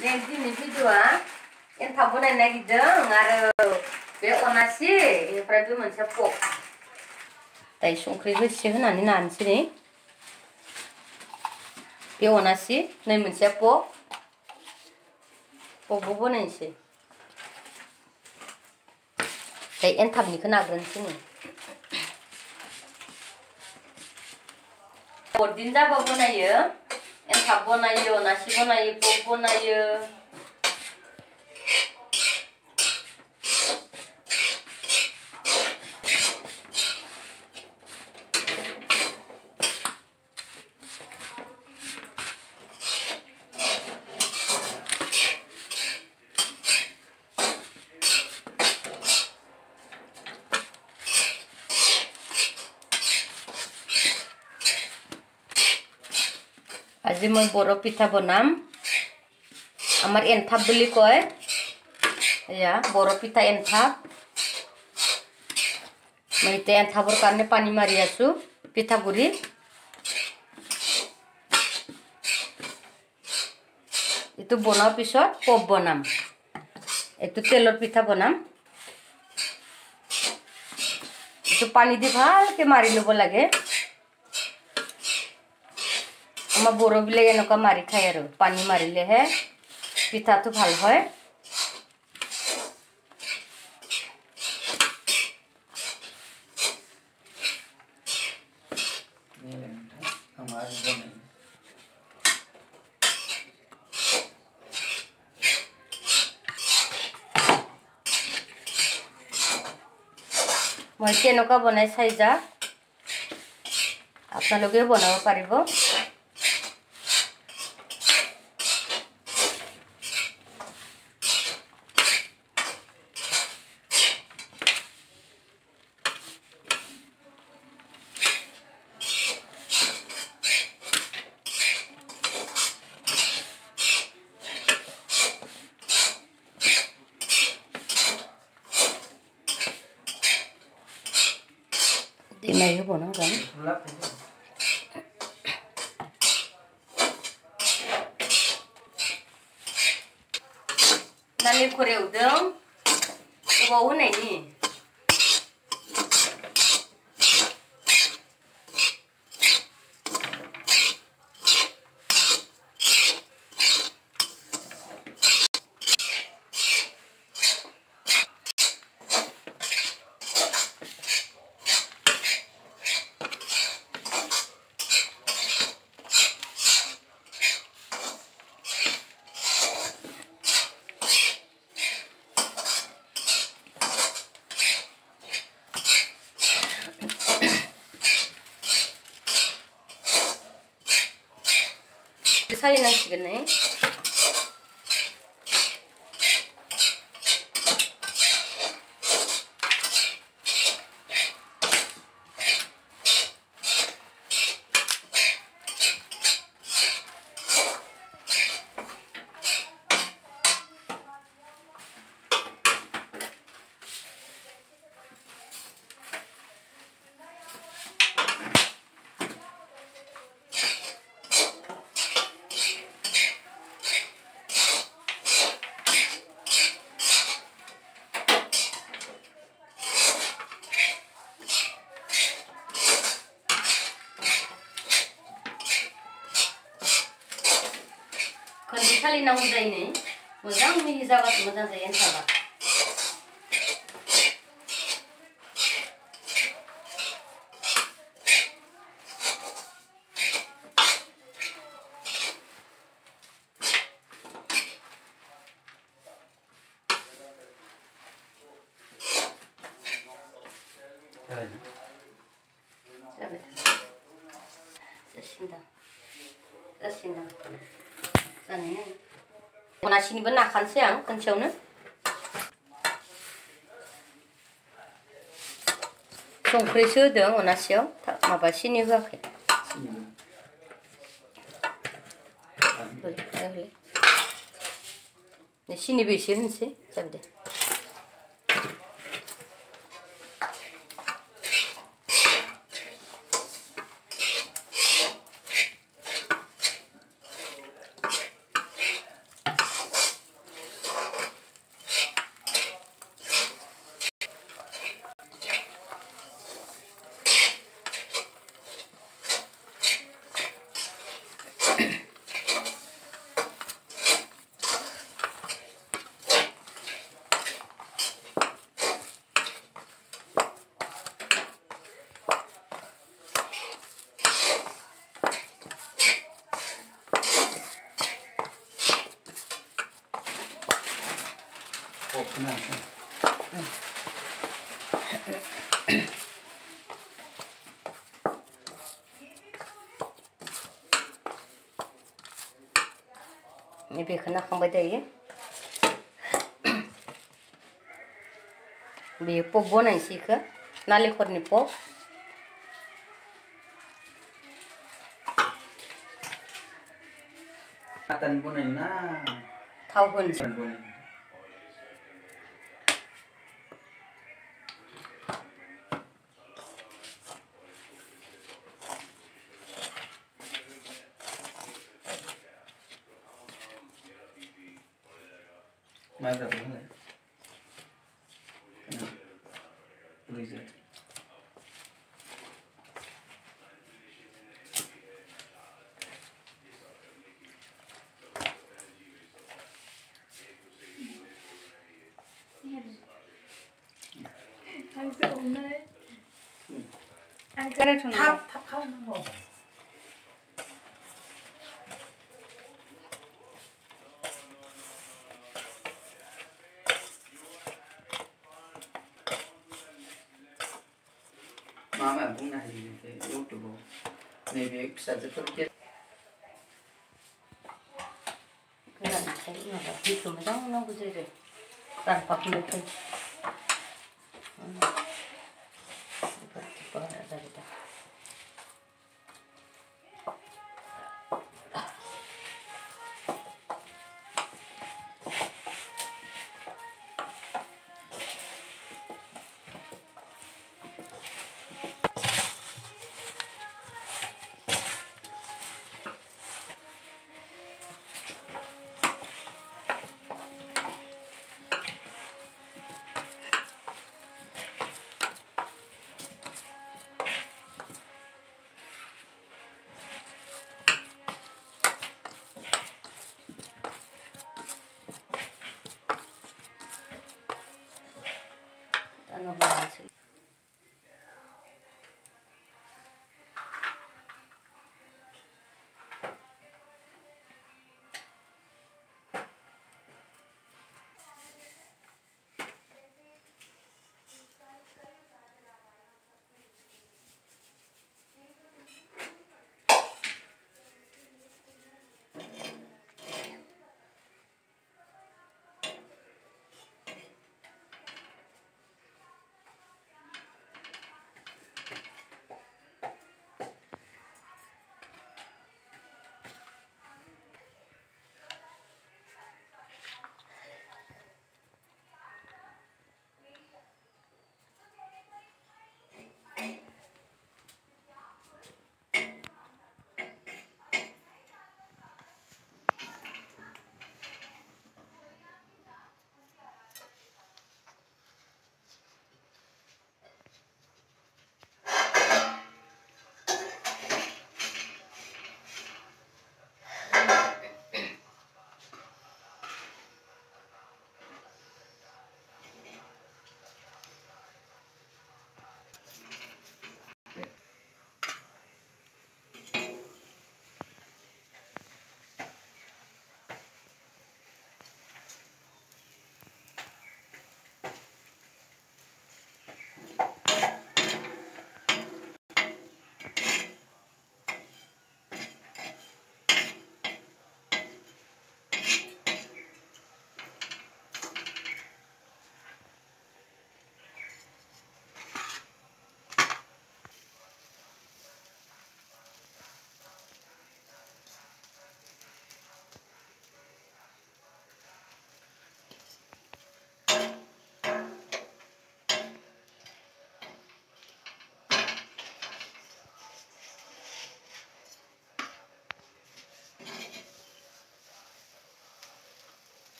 내 दिनै भिडिअ'आ एन्थाब बनायनो नागिरदों आरो बे अनासि बेनिफ्राय बे मोनसे पक दायो संख्रि एसे होनानै नानोसै नै बे अनासि नै मोनसेया पकबो बनायनोसै दायो एन्थाबनिखौ नाग्रोनोसै नै बरदिन जाबा बनायो एन्थाब बनायो अनासि बनायो पक बनायो আজি মই বড়ো পিঠা বনাম আমাৰ এন্থাব বুলি কয় এয়া বড়ো পিঠা এন্থাব মই এতিয়া এন্থাবৰ কাৰণে পানী মাৰি আছো পিঠা গুৰি এটো বনাৰ পিছত পপ বনাম এটো তেলৰ পিঠা বনাম এটো পানী দি ভালকে মাৰি লব লাগে আমাৰ বড়ো বিলাক এনেকা মাৰি খায় আৰু পানী মাৰিলেহে পিঠাটো ভাল হয় মই কেনেকা বনাই চাই যা আপোনালোকে বনাব পাৰিব Dimay po nang gan. Dali ko rin udang. Uwaw na ni. 살리나시겠네. 근데 살리나고 자이네. 뭐장 미기자 같은 거 자자 연타가. 자신다. जानाया अनासिनिबो नाखानोसै आं खनसेयावनो संख्रिसो होदों अनासियाव माबा सिनि होआखै सिनिबो एसे होनोसै जाबाय दे 그냥 बेखौ नाखांबाय दायो बेयो पप बनायनोसै इखो नालेंखरनि पप आटानि बनायना थाव होनोसै मा जादों होनलाय बुरैजों थाब खालामनांगौ मा बुंनो हायो इउटुबाव नैबे फिसाजोफोर गोरानखाय माबा दैखौ मोजां नांगौ जायो रानफाबनोखै बारा जाबाय दा ano ba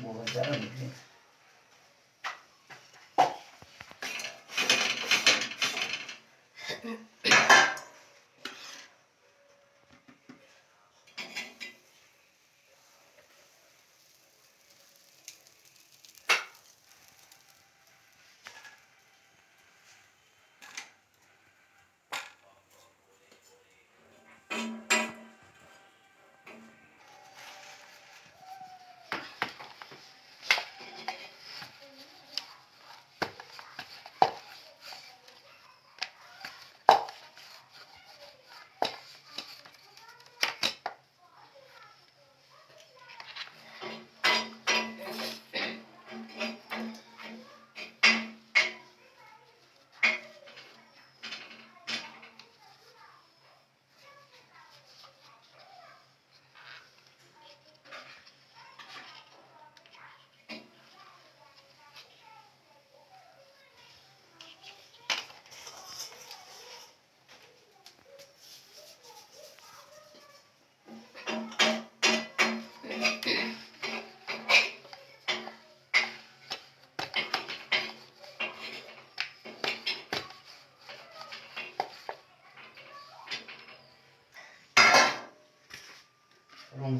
뭐가 자랐는지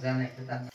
संजानायखौ दान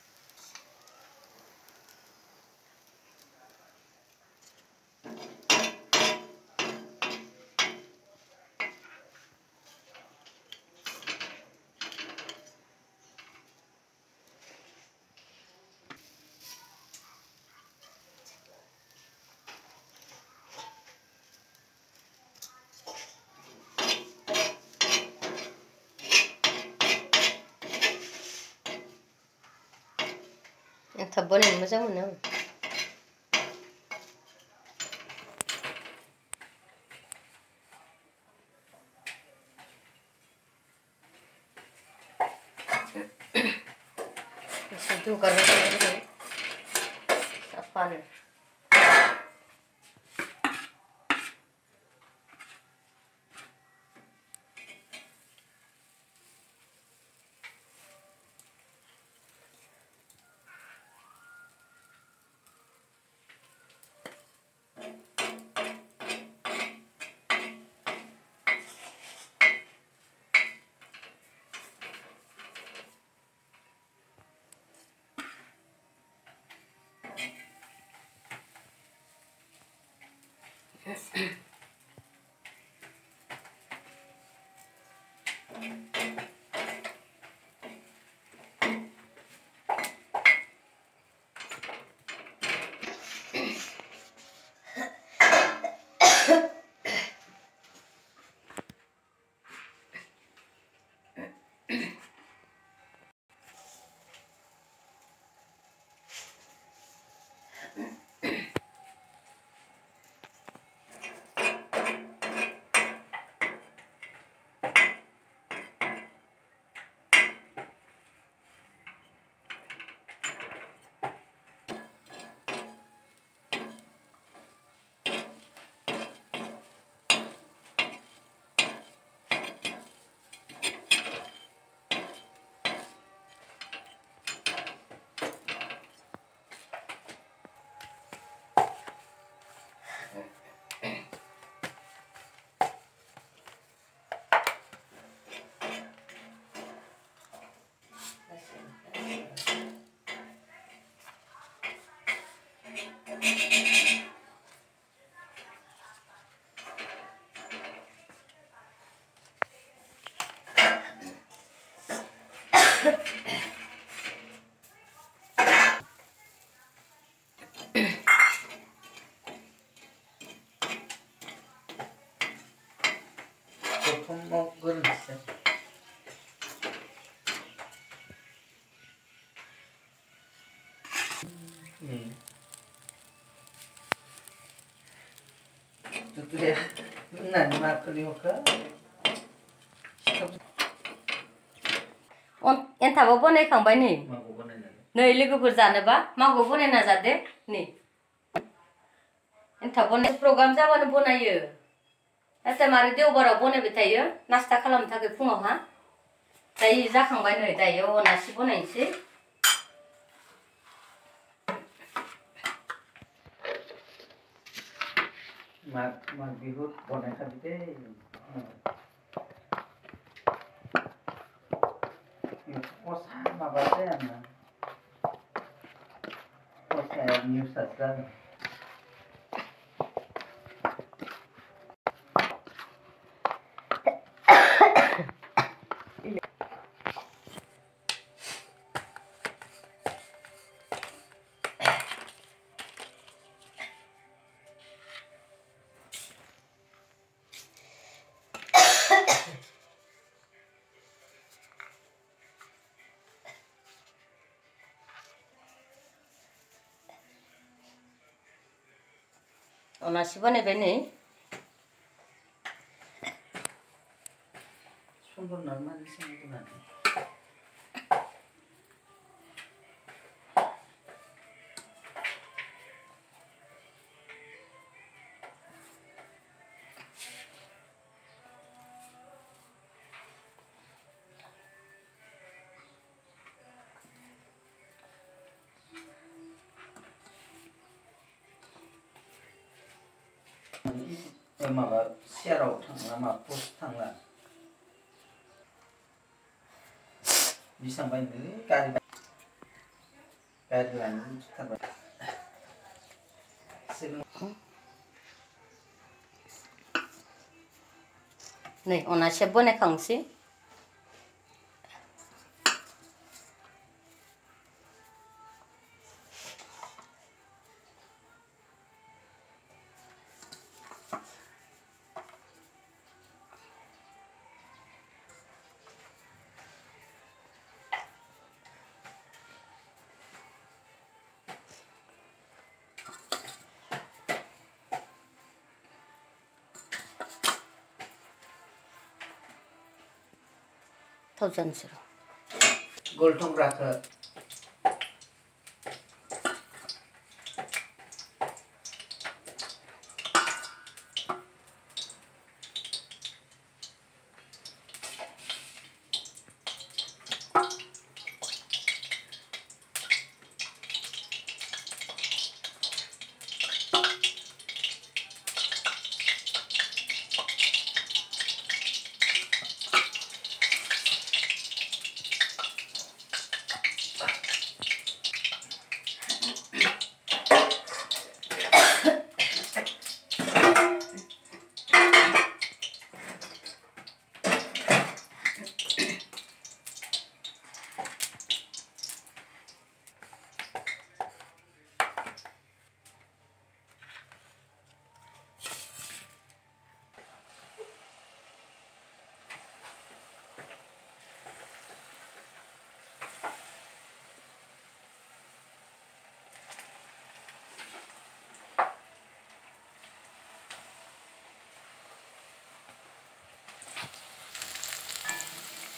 एन्थाब बानायनो मोजां मोनो आं एसे दुगारबाय थानांगौ साफानो प्रथमाव गोरोन्थि जुतुया होननानै माखौलै हरखो एन्थाबाव बानायखांबाय नै माखौ बानायनानै नै लोगोफोर जानोबा मागो बनायना जादो नै एन्थाब बनाय प्रग्राम जाबानो बनायो एसे मारै देवबाराव बनायबाय थायो नास्ता खालामनो थाखाय फुङावहा दायो जाखांबाय नै दायो अनासि बनायनोसै माग बिहु बनायखादो दे कसा माबा जायाना कसाया निउसासो जागोन अनासि बनायबाय नै सुन्दर माने संनानै माबा सियाराव थांला मा पस्ट थांला बेसेबां बायनो गारि Badland थाबाय नै अनासिया बनायखांसै थाव जानोसै र' गलथंग्राखौ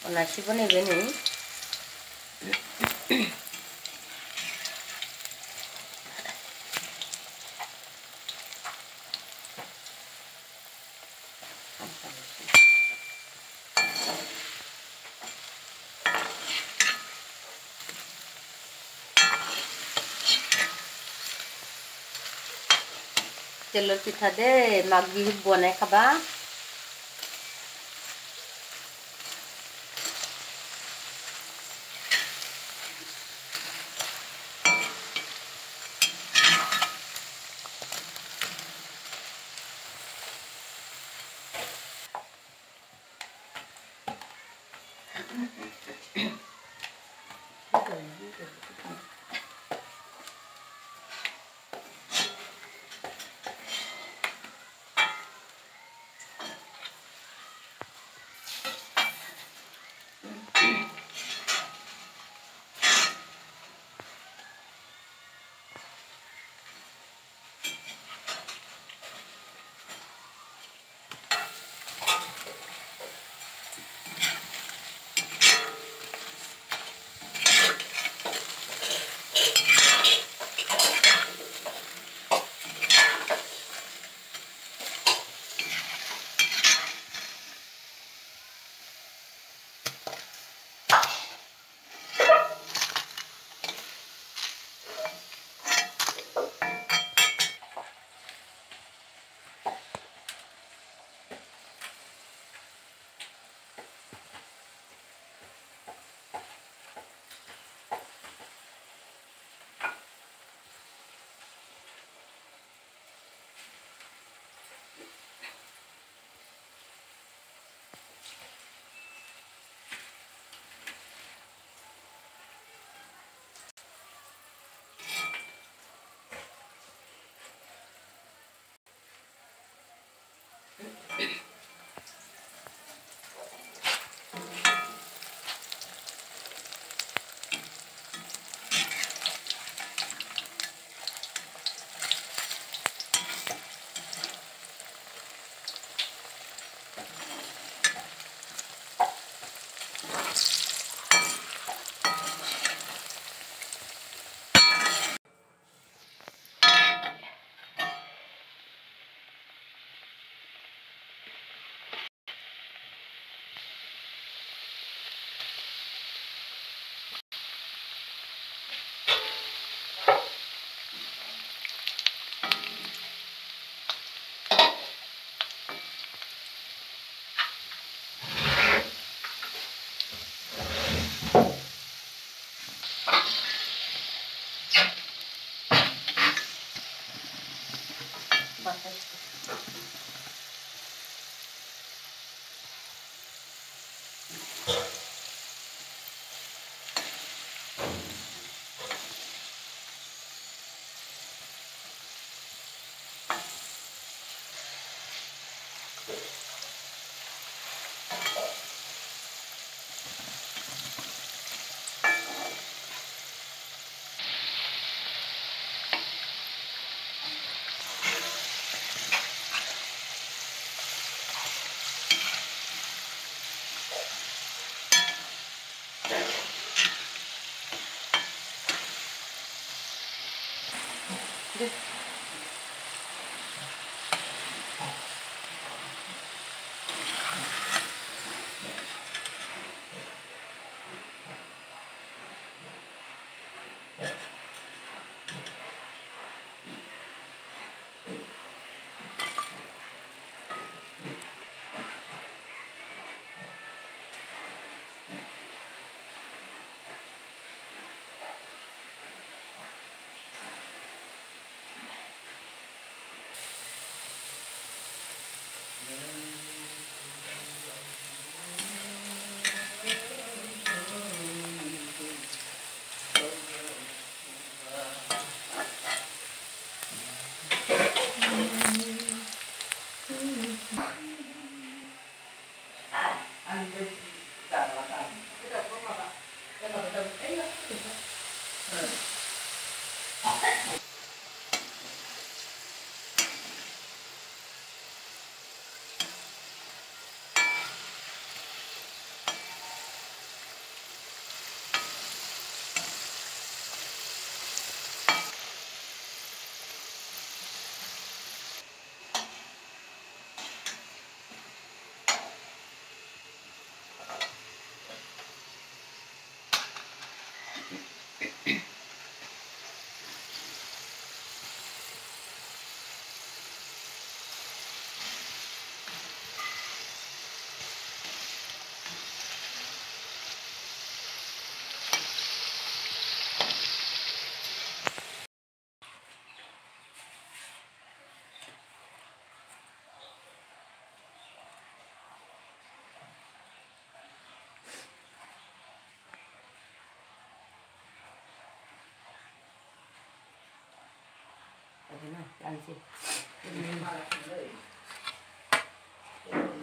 अनासि बनायबाय नै তেলৰ পিঠা দে মাঘ বিহুত বনাই খাবা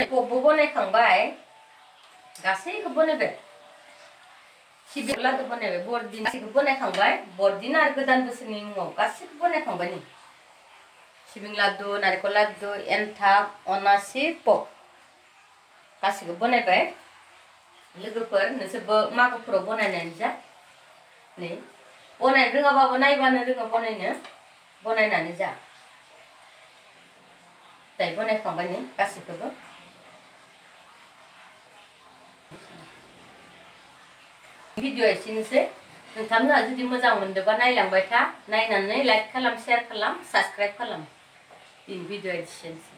뽀뽀 보내खांबाय गासैखौ बोनोबे सिबिंलादो बोनोबे बरदिन गासैखौ बोनखांबाय बरदिन आरो गोदान बोसोरनि मुङाव गासैखौ बोनखांबाय नि सिबिं लादु नारिखल लादु एन्थाब अनासि पक गासैखौ बोनायबाय लोगोफोर नोंसोरबो मागोफोराव बनायनानै जा नै बनाय रोङाबाबो नायबानो रोङो बनायनानै जा दाय बनायखांबाय नि गासैखौबो भिडिअ एसेनोसै नोंथांमोनहा जुदि मोजां मोनदोंबा नायलांबाय था नायनानै लाइक खालाम शेयार खालाम साबस्क्राइब खालाम दिन भिडिअ एसेनोसै